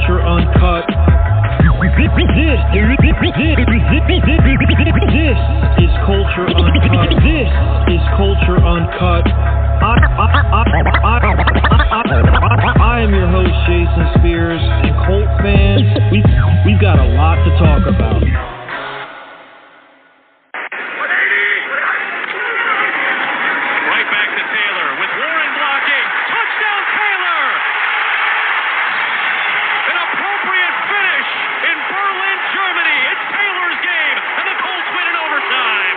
Culture Uncut. This is Culture Uncut. This is Culture Uncut. I am your host, Jason Spears, and Colt fans, we've got a lot to talk about. Right back to Taylor with Warren blocking. Touchdown, Taylor! An appropriate finish in Berlin, Germany. It's Taylor's game, and the Colts win in overtime.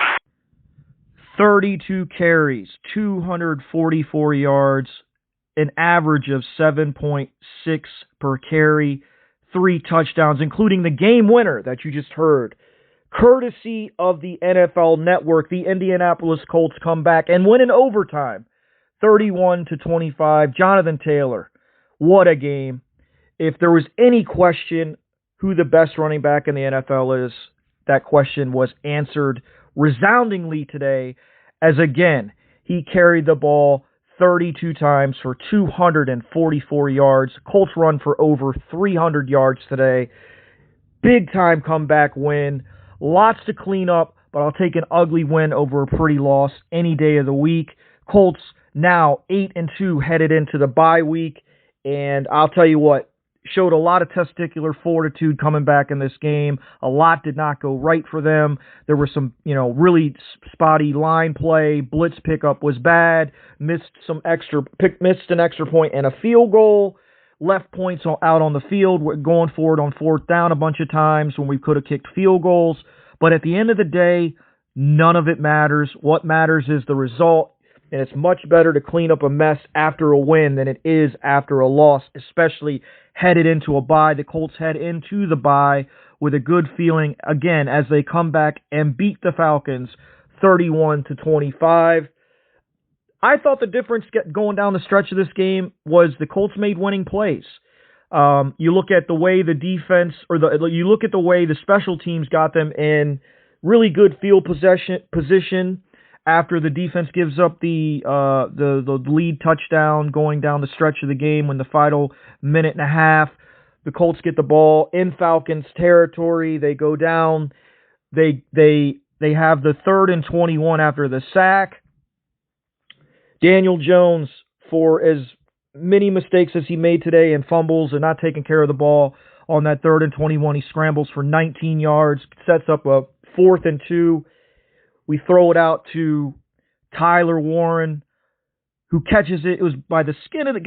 32 carries, 244 yards, an average of 7.6 per carry, 3 touchdowns, including the game winner that you just heard. Courtesy of the NFL Network, the Indianapolis Colts come back and win in overtime, 31-25. Jonathan Taylor, what a game. If there was any question who the best running back in the NFL is, that question was answered resoundingly today, as again, he carried the ball 32 times for 244 yards. Colts run for over 300 yards today. Big time comeback win. Lots to clean up, but I'll take an ugly win over a pretty loss any day of the week. Colts now 8-2 headed into the bye week, and I'll tell you what, showed a lot of testicular fortitude coming back in this game. A lot did not go right for them. There was some, really spotty line play. Blitz pickup was bad. Missed an extra point and a field goal. Left points out on the field, going forward on fourth down a bunch of times when we could have kicked field goals. But at the end of the day, none of it matters. What matters is the result. And it's much better to clean up a mess after a win than it is after a loss, especially headed into a bye. The Colts head into the bye with a good feeling, again, as they come back and beat the Falcons 31-25. I thought the difference going down the stretch of this game was the Colts made winning plays. You look at the way the defense, you look at the way the special teams got them in really good field position. After the defense gives up the lead touchdown going down the stretch of the game, when the final minute and a half, the Colts get the ball in Falcons territory. They go down. They have the 3rd and 21 after the sack. Daniel Jones, for as many mistakes as he made today and fumbles and not taking care of the ball on that 3rd and 21, he scrambles for 19 yards, sets up a 4th and 2. We throw it out to Tyler Warren, who catches it. It was by the skin of his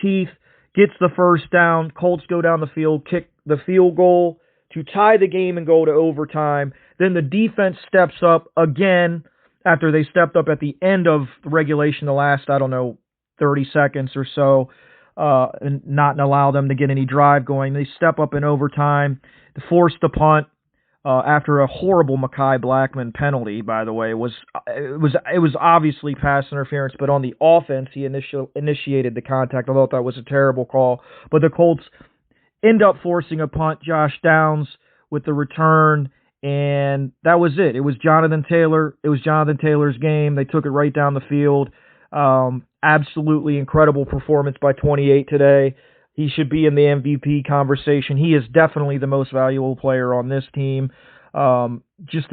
teeth, gets the first down. Colts go down the field, kick the field goal to tie the game and go to overtime. Then the defense steps up again after they stepped up at the end of the regulation, the last, 30 seconds or so, and not allow them to get any drive going. They step up in overtime to force the punt. After a horrible Mekhi Blackman penalty, by the way, it was obviously pass interference, but on the offense, he initiated the contact. I thought that was a terrible call. But the Colts end up forcing a punt. Josh Downs with the return, and that was it. It was Jonathan Taylor. It was Jonathan Taylor's game. They took it right down the field. Absolutely incredible performance by 28 today. He should be in the MVP conversation. He is definitely the most valuable player on this team. This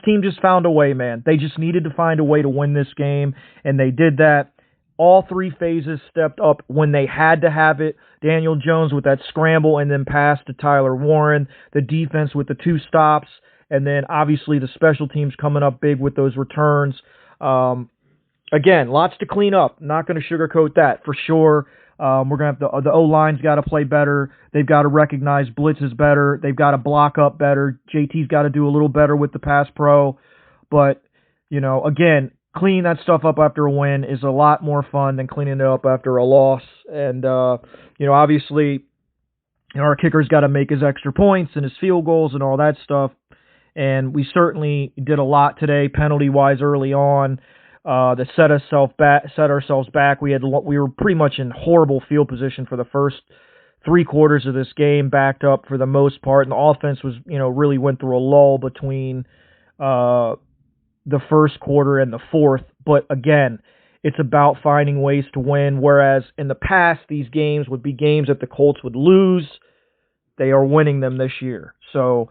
team just found a way, man. They just needed to find a way to win this game, and they did that. All 3 phases stepped up when they had to have it. Daniel Jones with that scramble and then pass to Tyler Warren. The defense with the 2 stops, and then obviously the special teams coming up big with those returns. Again, lots to clean up. Not going to sugarcoat that for sure. We're going to have the O-line's got to play better. They've got to recognize blitzes better. They've got to block up better. JT's got to do a little better with the pass pro. But, again, cleaning that stuff up after a win is a lot more fun than cleaning it up after a loss. And, obviously, our kicker's got to make his extra points and his field goals and all that stuff. And we certainly did a lot today, penalty-wise, early on. That set ourselves back. We were pretty much in horrible field position for the first 3 quarters of this game, backed up for the most part, and the offense was, really went through a lull between the first quarter and the fourth. But again, It's about finding ways to win, whereas in the past, these games would be games that the Colts would lose. They are winning them this year. So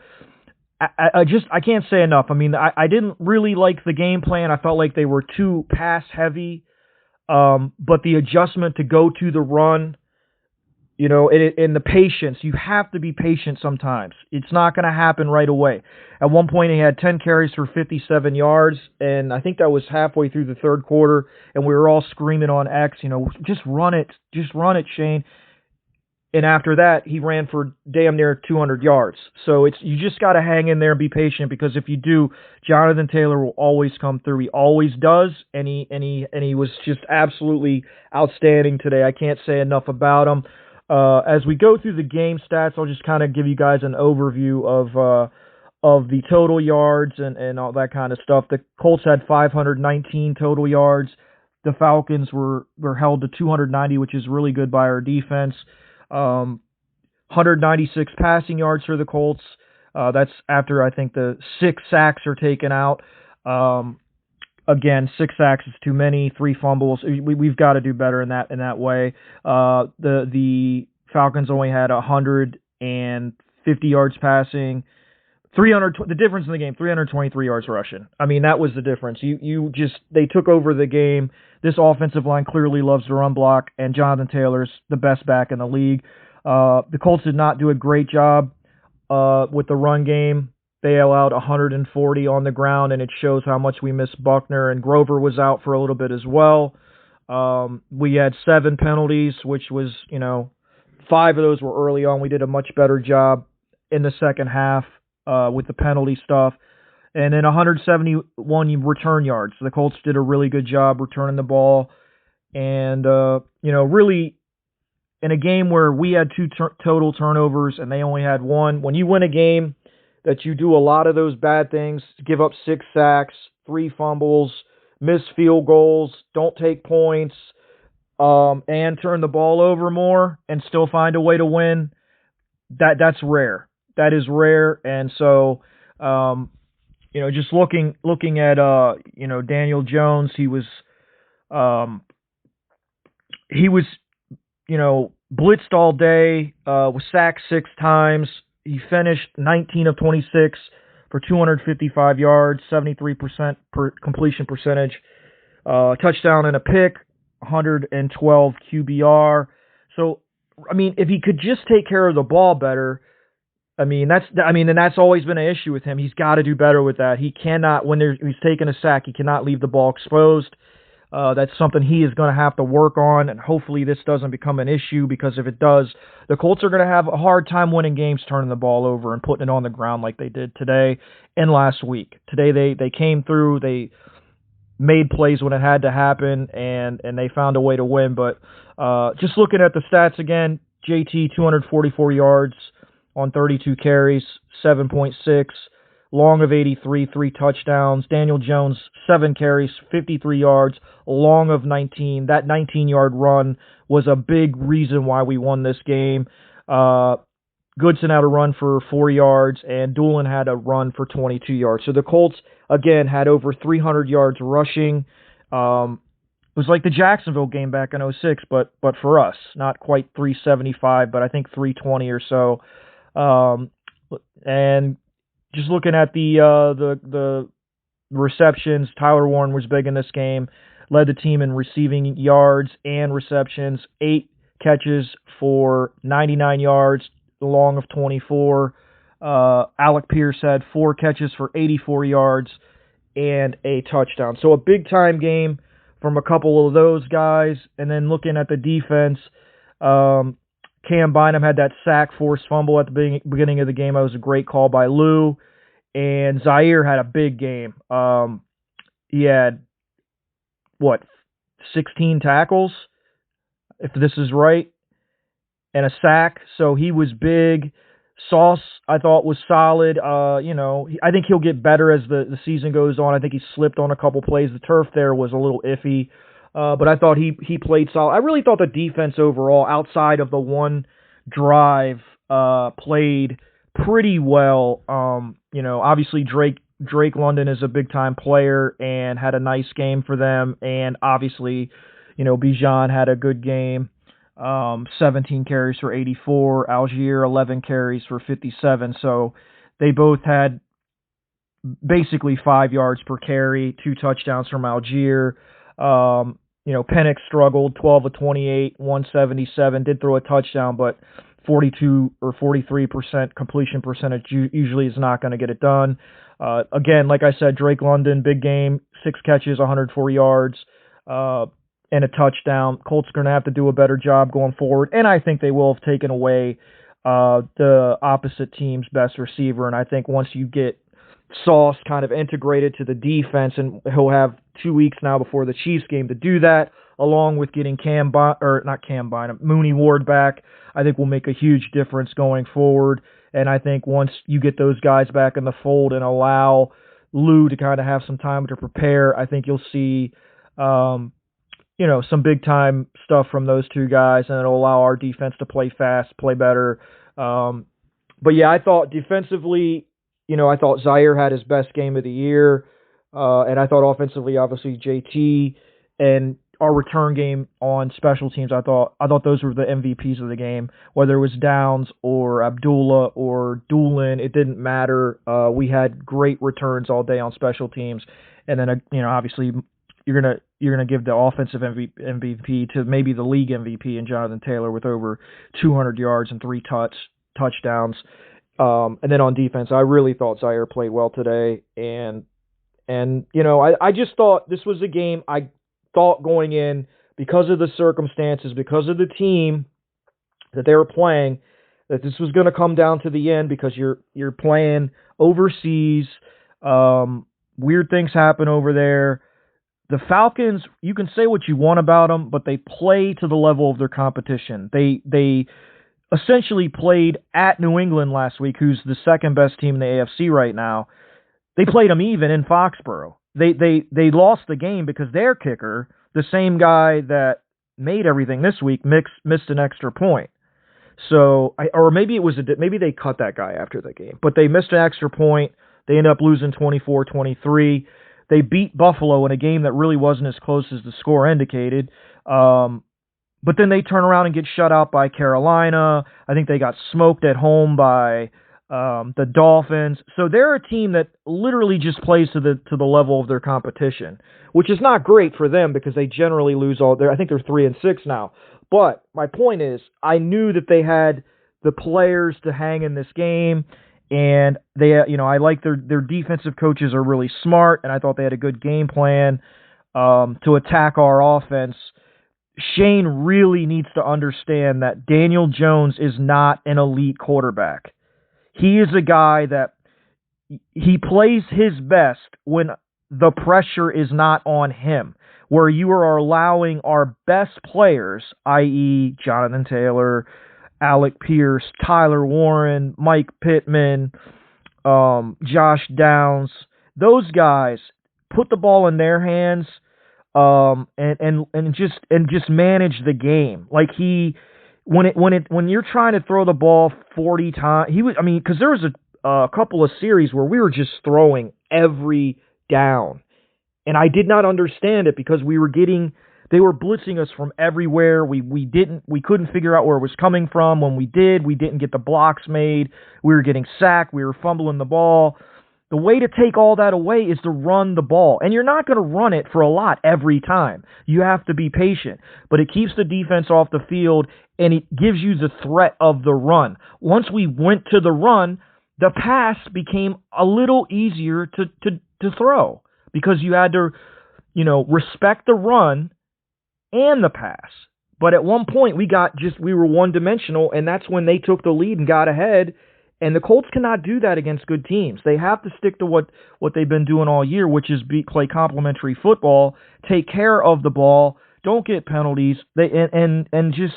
I can't say enough. I mean, I didn't really like the game plan. I felt like they were too pass heavy. But the adjustment to go to the run, and the patience, you have to be patient sometimes. It's not going to happen right away. At one point, he had 10 carries for 57 yards, and I think that was halfway through the third quarter, and we were all screaming on X, just run it, Shane. And after that, he ran for damn near 200 yards. So you just got to hang in there and be patient, because if you do, Jonathan Taylor will always come through. He always does, and he was just absolutely outstanding today. I can't say enough about him. As we go through the game stats, I'll just kind of give you guys an overview of the total yards and all that kind of stuff. The Colts had 519 total yards. The Falcons were held to 290, which is really good by our defense. 196 passing yards for the Colts. That's after, I think, the 6 sacks are taken out. Again, 6 sacks is too many. 3 fumbles. We've got to do better in that way. The Falcons only had 150 yards passing. The difference in the game, 323 yards rushing. I mean, that was the difference. They took over the game. This offensive line clearly loves to run block, and Jonathan Taylor's the best back in the league. The Colts did not do a great job with the run game. They allowed 140 on the ground, and it shows how much we miss Buckner, and Grover was out for a little bit as well. We had 7 penalties, which was, 5 of those were early on. We did a much better job in the second half with the penalty stuff. And then 171 return yards. So the Colts did a really good job returning the ball. And, really in a game where we had 2 total turnovers and they only had 1, when you win a game that you do a lot of those bad things, give up 6 sacks, 3 fumbles, miss field goals, don't take points, and turn the ball over more and still find a way to win, that's rare. That is rare. And so, just looking at, Daniel Jones, he was, blitzed all day, was sacked 6 times. He finished 19 of 26 for 255 yards, 73% completion percentage, touchdown and a pick, 112 QBR. So, I mean, if he could just take care of the ball better, and that's always been an issue with him. He's got to do better with that. He cannot, when he's taking a sack, he cannot leave the ball exposed. That's something he is going to have to work on, and hopefully this doesn't become an issue, because if it does, the Colts are going to have a hard time winning games turning the ball over and putting it on the ground like they did today and last week. Today they came through, they made plays when it had to happen, and they found a way to win. But just looking at the stats again, JT 244 yards on 32 carries, 7.6. Long of 83, 3 touchdowns. Daniel Jones, 7 carries, 53 yards, long of 19. That 19-yard run was a big reason why we won this game. Goodson had a run for 4 yards, and Doolin had a run for 22 yards. So the Colts, again, had over 300 yards rushing. It was like the Jacksonville game back in 2006, but for us, not quite 375, but I think 320 or so. And just looking at the receptions, Tyler Warren was big in this game, led the team in receiving yards and receptions, 8 catches for 99 yards, long of 24. Alec Pierce had 4 catches for 84 yards and a touchdown. So a big-time game from a couple of those guys. And then looking at the defense, Cam Bynum had that sack, forced fumble at the beginning of the game. That was a great call by Lou. And Zaire had a big game. He had, 16 tackles, if this is right, and a sack. So he was big. Sauce, I thought, was solid. I think he'll get better as the season goes on. I think he slipped on a couple plays. The turf there was a little iffy. But I thought he played solid. I really thought the defense overall, outside of the one drive, played pretty well. Obviously Drake Drake London is a big-time player and had a nice game for them. And obviously, Bijan had a good game. 17 carries for 84. Algier, 11 carries for 57. So they both had basically 5 yards per carry, 2 touchdowns from Algier. Penix struggled, 12 of 28, 177, did throw a touchdown, but 42 or 43% completion percentage usually is not going to get it done. Again, like I said, Drake London, big game, 6 catches, 104 yards, and a touchdown. Colts are going to have to do a better job going forward, and I think they will have taken away the opposite team's best receiver, and I think once you get Sauce kind of integrated to the defense, and he'll have 2 weeks now before the Chiefs game to do that, along with getting Mooney Ward back, I think will make a huge difference going forward. And I think once you get those guys back in the fold and allow Lou to kind of have some time to prepare, I think you'll see, some big time stuff from those two guys, and it'll allow our defense to play fast, play better. But yeah, I thought defensively, I thought Zaire had his best game of the year, and I thought offensively, obviously JT and our return game on special teams, I thought those were the MVPs of the game. Whether it was Downs or Abdullah or Doolin, it didn't matter. We had great returns all day on special teams, and then obviously you're gonna give the offensive MVP to maybe the league MVP in Jonathan Taylor with over 200 yards and 3 touchdowns. And then on defense, I really thought Zaire played well today, and I just thought this was a game I thought going in, because of the circumstances, because of the team that they were playing, that this was going to come down to the end, because you're playing overseas. Weird things happen over there. The Falcons, you can say what you want about them, but they play to the level of their competition. They essentially played at New England last week, who's the second best team in the AFC right now. They played them even in Foxborough. They lost the game because their kicker, the same guy that made everything this week, missed an extra point. So, maybe they cut that guy after the game, but they missed an extra point. They ended up losing 24-23. They beat Buffalo in a game that really wasn't as close as the score indicated. But then they turn around and get shut out by Carolina. I think they got smoked at home by the Dolphins. So they're a team that literally just plays to the level of their competition, which is not great for them because they generally lose all their. I think they're 3-6 now. But my point is, I knew that they had the players to hang in this game, and they, I like their defensive coaches are really smart, and I thought they had a good game plan to attack our offense. Shane really needs to understand that Daniel Jones is not an elite quarterback. He is a guy that he plays his best when the pressure is not on him, where you are allowing our best players, i.e. Jonathan Taylor, Alec Pierce, Tyler Warren, Mike Pittman, Josh Downs, those guys, put the ball in their hands and just manage the game. Like when you're trying to throw the ball 40 times, because there was a couple of series where we were just throwing every down, and I did not understand it because they were blitzing us from everywhere. We couldn't figure out where it was coming from. When we didn't get the blocks made. We were getting sacked. We were fumbling the ball. The way to take all that away is to run the ball. And you're not going to run it for a lot every time. You have to be patient. But it keeps the defense off the field, and it gives you the threat of the run. Once we went to the run, the pass became a little easier to throw because you had to, respect the run and the pass. But at one point, we were one-dimensional, and that's when they took the lead and got ahead. And the Colts cannot do that against good teams. They have to stick to what they've been doing all year, which is play complementary football, take care of the ball, don't get penalties, and just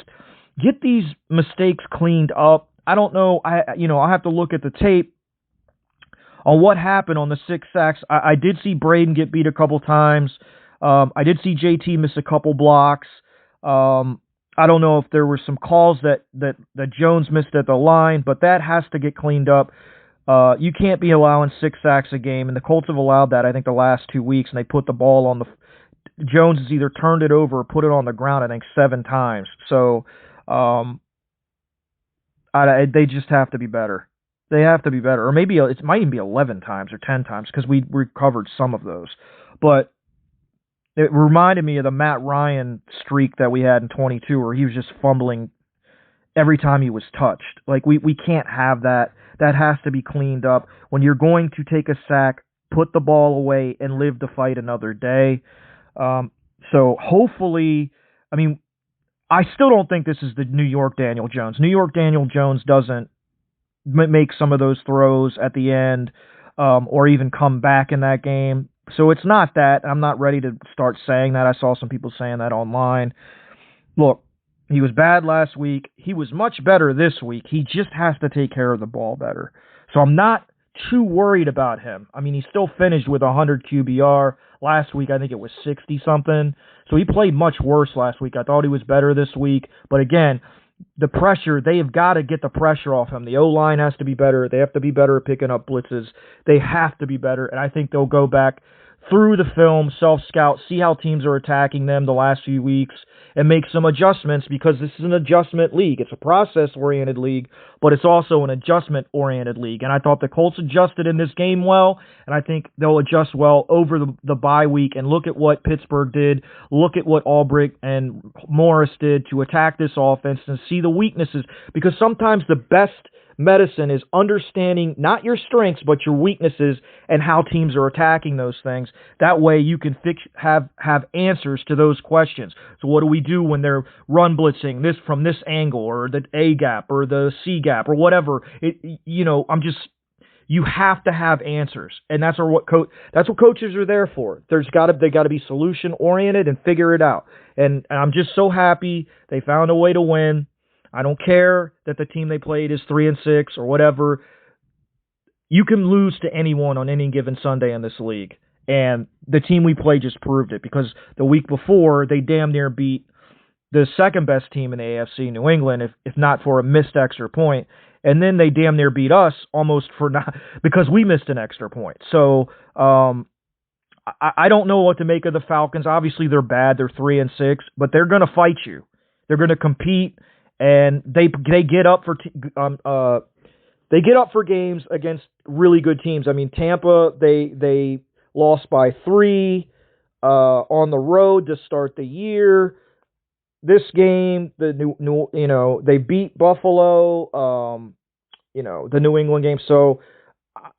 get these mistakes cleaned up. I don't know. I'll have to look at the tape on what happened on the 6 sacks. I did see Braden get beat a couple times. I did see JT miss a couple blocks. I don't know if there were some calls that Jones missed at the line, but that has to get cleaned up. You can't be allowing 6 sacks a game, and the Colts have allowed that, I think, the last 2 weeks, and they put the ball on the Jones has either turned it over or put it on the ground, I think, 7 times. So they just have to be better. They have to be better. Or maybe it might even be 11 times or 10 times because we recovered some of those. But it reminded me of the Matt Ryan streak that we had in 22 where he was just fumbling every time he was touched. Like, we can't have that. That has to be cleaned up. When you're going to take a sack, put the ball away and live to fight another day. So hopefully, I mean, I still don't think this is the New York Daniel Jones. New York Daniel Jones doesn't make some of those throws at the end or even come back in that game. So it's not that. I'm not ready to start saying that. I saw some people saying that online. Look, he was bad last week. He was much better this week. He just has to take care of the ball better. So I'm not too worried about him. I mean, he still finished with 100 QBR. Last week, I think it was 60-something. So he played much worse last week. I thought he was better this week. But again, the pressure, they have got to get the pressure off him. The O-line has to be better. They have to be better at picking up blitzes. They have to be better. And I think they'll go back through the film, self-scout, see how teams are attacking them the last few weeks, and make some adjustments because this is an adjustment league. It's a process-oriented league, but it's also an adjustment-oriented league. And I thought the Colts adjusted in this game well, and I think they'll adjust well over the bye week. And look at what Pittsburgh did. Look at what Albrecht and Morris did to attack this offense and see the weaknesses. Because sometimes the best medicine is understanding not your strengths but your weaknesses and how teams are attacking those things. That way you can have answers to those questions. So what do we do when they're run blitzing this from this angle or the A gap or the C gap or whatever? You have to have answers, and that's what coaches are there for. They got to be solution oriented and figure it out. And I'm just so happy they found a way to win. I don't care that the team they played is 3-6 or whatever. You can lose to anyone on any given Sunday in this league. And the team we played just proved it because the week before they damn near beat the second best team in the AFC, New England, if not for a missed extra point. And then they damn near beat us almost because we missed an extra point. So I don't know what to make of the Falcons. Obviously they're bad. They're 3-6, but they're going to fight you. They're going to compete. And they get up for games against really good teams. I mean, Tampa they lost by 3 on the road to start the year. This game, they beat Buffalo. The New England game. So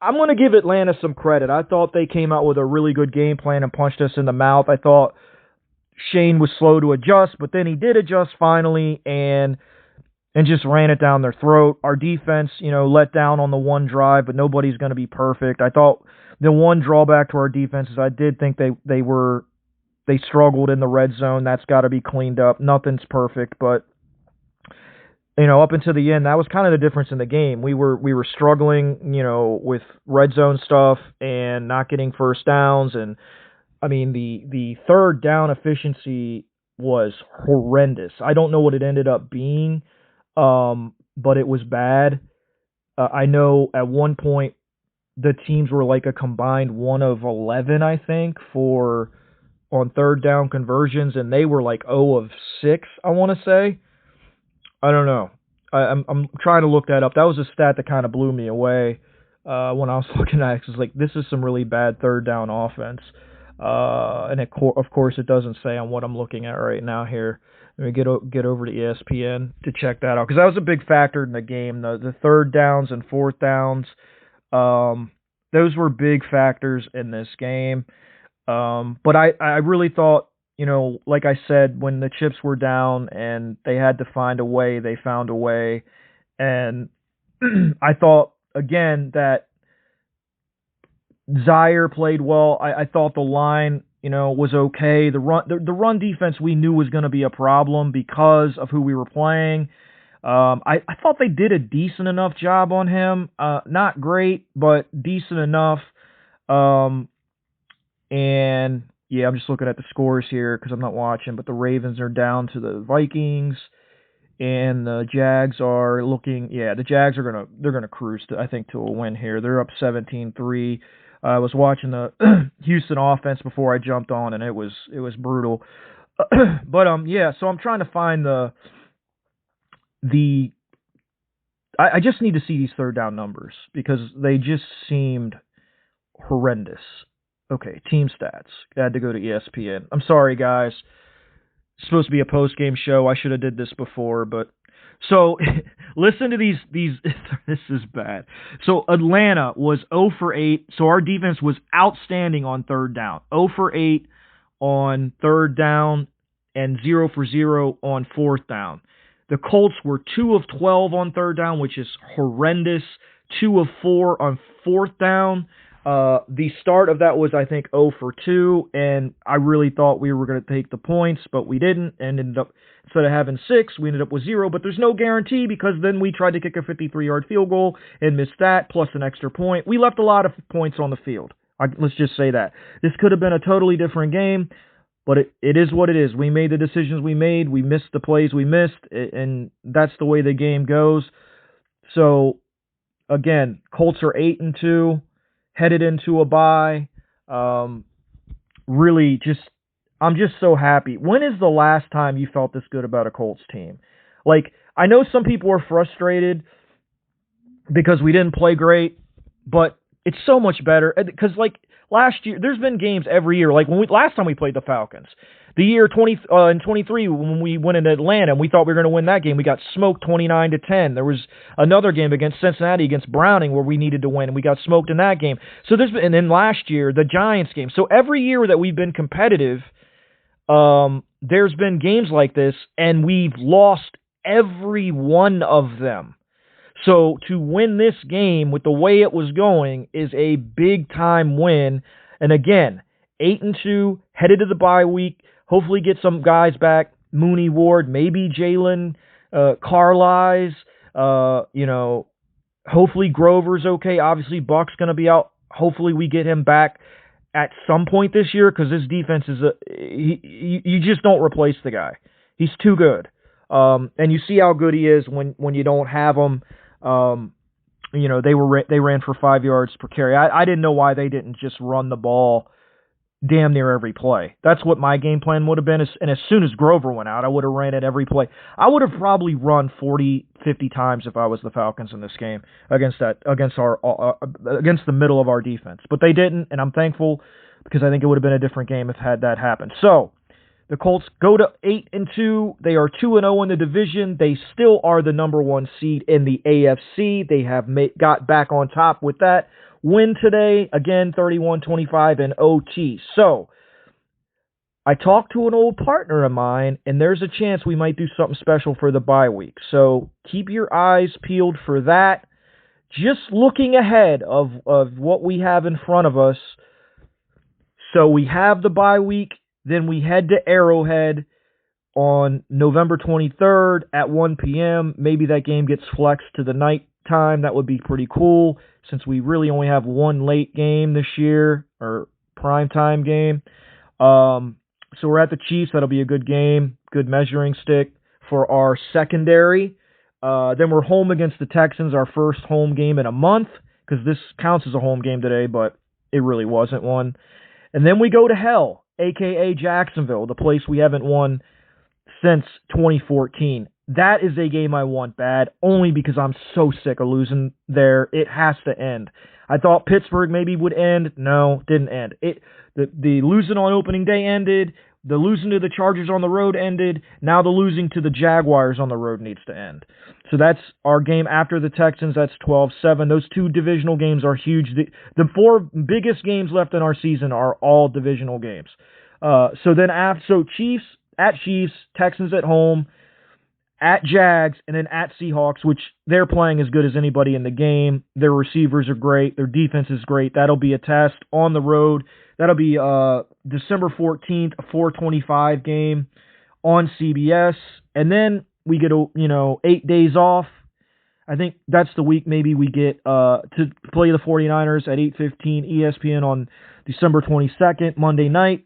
I'm going to give Atlanta some credit. I thought they came out with a really good game plan and punched us in the mouth. I thought Shane was slow to adjust, but then he did adjust finally and just ran it down their throat. Our defense, let down on the one drive, but nobody's going to be perfect. I thought the one drawback to our defense is I did think they struggled in the red zone. That's got to be cleaned up. Nothing's perfect, but up until the end, that was kind of the difference in the game. We were struggling, with red zone stuff and not getting first downs. And I mean, the third down efficiency was horrendous. I don't know what it ended up being, but it was bad. I know at one point the teams were like a combined 1 of 11, I think, on third down conversions, and they were like 0 of 6, I want to say. I don't know. I'm trying to look that up. That was a stat that kind of blew me away when I was looking at it. It's like, this is some really bad third down offense. And of course, it doesn't say on what I'm looking at right now here. Let me get over to ESPN to check that out, because that was a big factor in the game. The third downs and fourth downs, those were big factors in this game. But I really thought, like I said, when the chips were down and they had to find a way, they found a way. And I thought, again, that Zaire played well. I thought the line, was okay. The run defense we knew was going to be a problem because of who we were playing. I thought they did a decent enough job on him. Not great, but decent enough. And yeah, I'm just looking at the scores here because I'm not watching, but the Ravens are down to the Vikings. and the Jags are looking. Yeah, the Jags are gonna cruise to, I think, to a win here. They're up 17-3. I was watching the Houston offense before I jumped on, and it was brutal. But yeah. So I'm trying to find the. I just need to see these third down numbers because they just seemed horrendous. Okay, team stats. I had to go to ESPN. I'm sorry, guys. It's supposed to be a post-game show. I should have did this before, but so listen to these. This is bad. So Atlanta was 0 for 8. So our defense was outstanding on third down. 0 for 8 on third down and 0 for 0 on fourth down. The Colts were 2 of 12 on third down, which is horrendous. 2 of 4 on fourth down. The start of that was, I think, 0 for 2, and I really thought we were going to take the points, but we didn't, and ended up, instead of having 6, we ended up with 0, but there's no guarantee because then we tried to kick a 53-yard field goal and missed that, plus an extra point. We left a lot of points on the field. Let's just say that. This could have been a totally different game, but it is what it is. We made the decisions we made. We missed the plays we missed, and that's the way the game goes. So, again, Colts are 8-2, headed into a bye. Really, I'm just so happy. When is the last time you felt this good about a Colts team? Like, I know some people are frustrated because we didn't play great, but it's so much better. Because, like, last year, there's been games every year. Like, last time we played the Falcons, the year in 23 when we went into Atlanta and we thought we were going to win that game, we got smoked 29-10. There was another game against Cincinnati, against Browning, where we needed to win, and we got smoked in that game. So and then last year, the Giants game. So every year that we've been competitive, there's been games like this, and we've lost every one of them. So to win this game with the way it was going is a big-time win. And again, 8-2, headed to the bye week. Hopefully get some guys back. Mooney, Ward, maybe Jalen, Carlisle. Hopefully Grover's okay. Obviously Buck's going to be out. Hopefully we get him back at some point this year because this defense is you just don't replace the guy. He's too good. And you see how good he is when you don't have him. They ran for 5 yards per carry. I didn't know why they didn't just run the ball damn near every play. That's what my game plan would have been. And as soon as Grover went out, I would have ran it every play. I would have probably run 40, 50 times if I was the Falcons in this game against the middle of our defense. But they didn't, and I'm thankful because I think it would have been a different game if had that happened. So the Colts go to 8-2. They are 2-0 in the division. They still are the number 1 seed in the AFC. They have got back on top with that win today. Again, 31-25 in OT. So I talked to an old partner of mine, and there's a chance we might do something special for the bye week. So keep your eyes peeled for that. Just looking ahead of what we have in front of us. So we have the bye week. Then we head to Arrowhead on November 23rd at 1 p.m. Maybe that game gets flexed to the night time. That would be pretty cool since we really only have one late game this year, or primetime game. So we're at the Chiefs. That'll be a good game, good measuring stick for our secondary. Then we're home against the Texans, our first home game in a month, because this counts as a home game today, but it really wasn't one. And then we go to hell, a.k.a. Jacksonville, the place we haven't won since 2014. That is a game I want bad, only because I'm so sick of losing there. It has to end. I thought Pittsburgh maybe would end. No, didn't end. The losing on opening day ended. The losing to the Chargers on the road ended. Now the losing to the Jaguars on the road needs to end. So that's our game after the Texans. That's 12-7. Those two divisional games are huge. The four biggest games left in our season are all divisional games. So Chiefs at Chiefs, Texans at home, at Jags, and then at Seahawks, which they're playing as good as anybody in the game. Their receivers are great. Their defense is great. That'll be a test on the road. That'll be December 14th, a 4:25 game on CBS. And then we get 8 days off. I think that's the week maybe we get to play the 49ers at 8:15 ESPN on December 22nd, Monday night.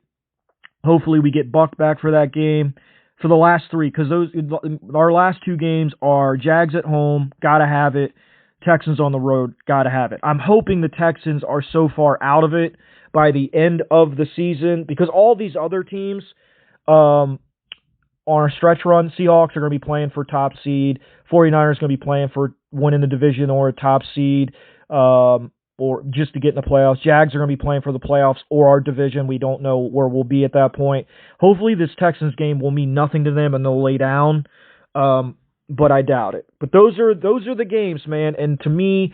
Hopefully we get Buck back for that game. for the last three, because our last two games are Jags at home, gotta have it. Texans on the road, gotta have it. I'm hoping the Texans are so far out of it by the end of the season, because all these other teams on a stretch run, Seahawks are going to be playing for top seed, 49ers going to be playing for winning the division or a top seed, or just to get in the playoffs. Jags are going to be playing for the playoffs or our division. We don't know where we'll be at that point. Hopefully this Texans game will mean nothing to them and they'll lay down. But I doubt it. But those are the games, man. And to me,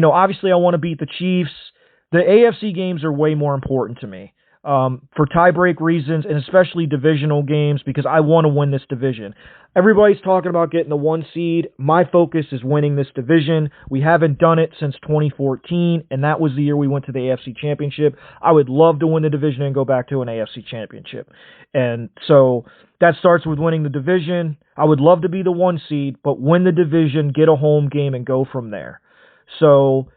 obviously I want to beat the Chiefs. The AFC games are way more important to me for tie-break reasons, and especially divisional games, because I want to win this division. Everybody's talking about getting the 1 seed. My focus is winning this division. We haven't done it since 2014, and that was the year we went to the AFC Championship. I would love to win the division and go back to an AFC Championship. And so that starts with winning the division. I would love to be the 1 seed, but win the division, get a home game, and go from there. So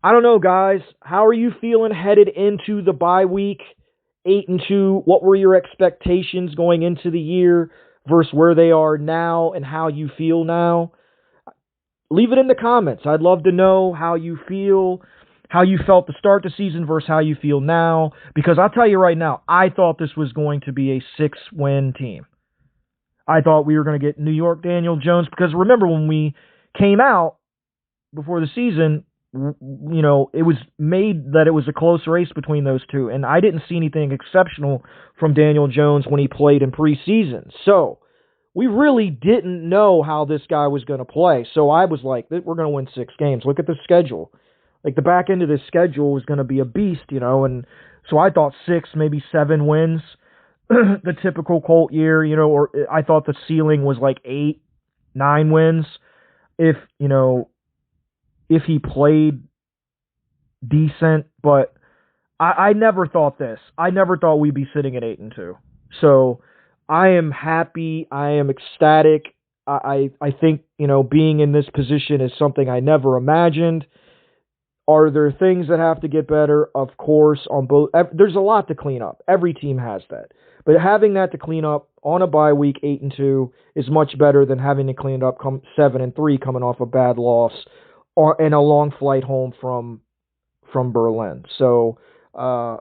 I don't know, guys. How are you feeling headed into the bye week? 8-2. What were your expectations going into the year versus where they are now and how you feel now? Leave it in the comments. I'd love to know how you feel, how you felt to start the season versus how you feel now. Because I'll tell you right now, I thought this was going to be a 6-win team. I thought we were going to get New York Daniel Jones, because remember when we came out before the season, it was made that it was a close race between those two, and I didn't see anything exceptional from Daniel Jones when he played in preseason. So we really didn't know how this guy was going to play. So I was like, we're going to win 6 games. Look at the schedule. Like, the back end of this schedule was going to be a beast, and so I thought 6, maybe 7 wins, the typical Colt year, or I thought the ceiling was like 8, 9 wins. If he played decent, but I never thought this. I never thought we'd be sitting at 8-2. So I am happy. I am ecstatic. I think, being in this position is something I never imagined. Are there things that have to get better? Of course, on both. There's a lot to clean up. Every team has that. But having that to clean up on a bye week, 8-2, is much better than having to clean it up 7-3 coming off a bad loss, and a long flight home from Berlin. So a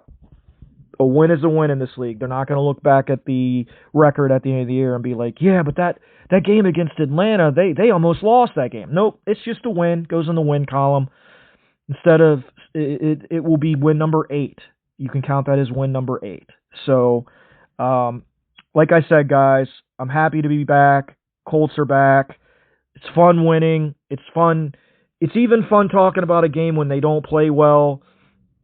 win is a win in this league. They're not going to look back at the record at the end of the year and be like, yeah, but that game against Atlanta, they almost lost that game. Nope, it's just a win. Goes in the win column. Instead of, it will be win number 8. You can count that as win number 8. So, like I said, guys, I'm happy to be back. Colts are back. It's fun winning. It's fun. It's even fun talking about a game when they don't play well,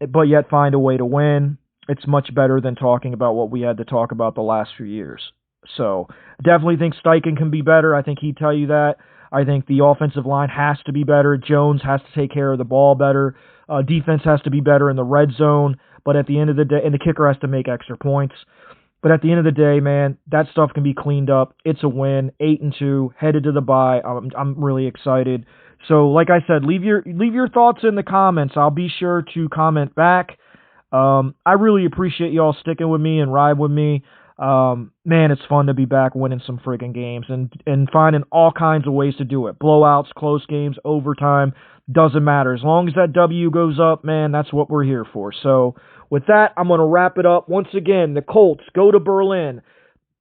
but yet find a way to win. It's much better than talking about what we had to talk about the last few years. So definitely think Steichen can be better. I think he'd tell you that. I think the offensive line has to be better. Jones has to take care of the ball better. Defense has to be better in the red zone. But at the end of the day, and the kicker has to make extra points. But at the end of the day, man, that stuff can be cleaned up. It's a win. 8-2, headed to the bye. I'm really excited. So, like I said, leave your thoughts in the comments. I'll be sure to comment back. I really appreciate y'all sticking with me and ride with me. Man, it's fun to be back winning some friggin' games and finding all kinds of ways to do it. Blowouts, close games, overtime, doesn't matter. As long as that W goes up, man, that's what we're here for. So, with that, I'm going to wrap it up. Once again, the Colts go to Berlin,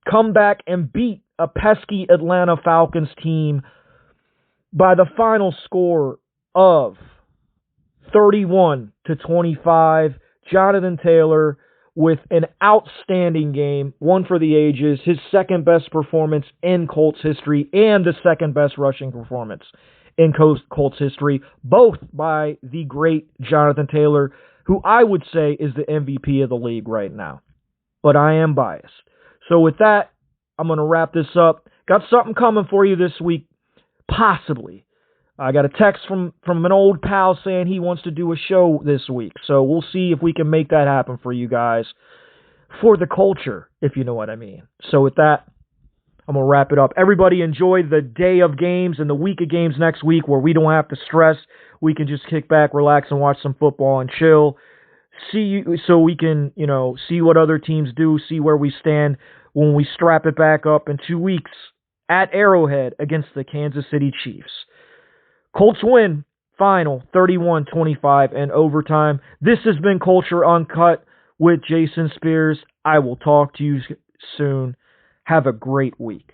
come back and beat a pesky Atlanta Falcons team by the final score of 31-25. Jonathan Taylor with an outstanding game, one for the ages, his second best performance in Colts history, and the second best rushing performance in Colts history, both by the great Jonathan Taylor, who I would say is the MVP of the league right now. But I am biased. So with that, I'm going to wrap this up. Got something coming for you this week. Possibly. I got a text from an old pal saying he wants to do a show this week. So we'll see if we can make that happen for you guys. For the culture, if you know what I mean. So with that, I'm going to wrap it up. Everybody enjoy the day of games and the week of games next week where we don't have to stress. We can just kick back, relax, and watch some football and chill. So we can, see what other teams do, see where we stand. when we strap it back up in 2 weeks at Arrowhead against the Kansas City Chiefs. Colts win, final 31-25 in overtime. This has been Culture Uncut with Jason Spears. I will talk to you soon. Have a great week.